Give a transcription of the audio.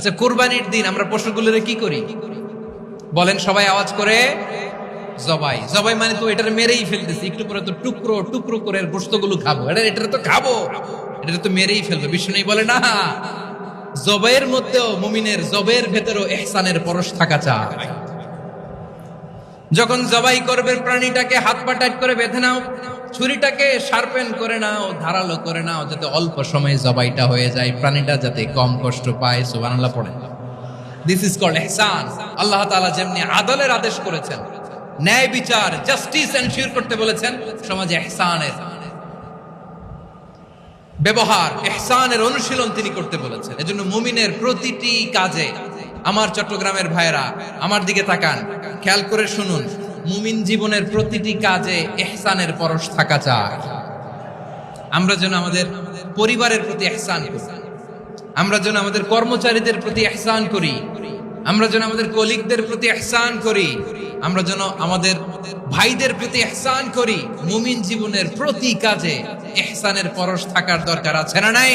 আচ্ছা, কুরবানির দিন আমরা পশুগুলোরে কি করি বলেন সবাই আওয়াজ করে? জবাই। জবাই মানে তো এটার মেরেই ফেলতেছি, একটু পরে তো টুকরো টুকরো করে গোশতগুলো খাবো, এটা তো খাবো, এটা তো মেরেই ফেলবো। বিষ্ণু বলে না, জবাইয়ের মধ্যেও মুমিনের জবের ভেতরেও ইহসানের পরশ থাকা চায়। যখন জবাই করবে প্রাণীটাকে হাত পা টাইট করে বেঁধে নাও, ছুরিটাকে শার্পেন করে নাও, ধারালো করে নাও, যাতে অল্প সময়ে জবাইটা হয়ে যায়, প্রাণীটা যাতে কম কষ্ট পায়। সুবহানাল্লাহ পড়ে। দিস ইজ কল্ড ইহসান। আল্লাহ তাআলা যেমনি আদলের আদেশ করেছেন, ন্যায় বিচার জাস্টিস এনশিওর করতে বলেছেন, সমাজে ইহসানের ব্যবহার, ইহসানের অনুশীলন তিনি করতে বলেছেন। এজন্য মুমিনের প্রতিটি কাজে, আমার চট্টগ্রামের ভাইরা আমার দিকে তাকান, খেয়াল করে শুনুন, মুমিন জীবনের প্রতিটি কাজে ইহসানের পরশ থাকা চায়। আমরা যেন আমাদের পরিবারের প্রতি ইহসান করি, আমরা যেন আমাদের কর্মচারীদের প্রতি ইহসান করি, আমরা যেন আমাদের কলিগদের প্রতি ইহসান করি, আমরা যেন আমাদের ভাইদের প্রতি ইহসান করি। মুমিন জীবনের প্রতি কাজে ইহসানের পরশ থাকার দরকার আছে না নাই?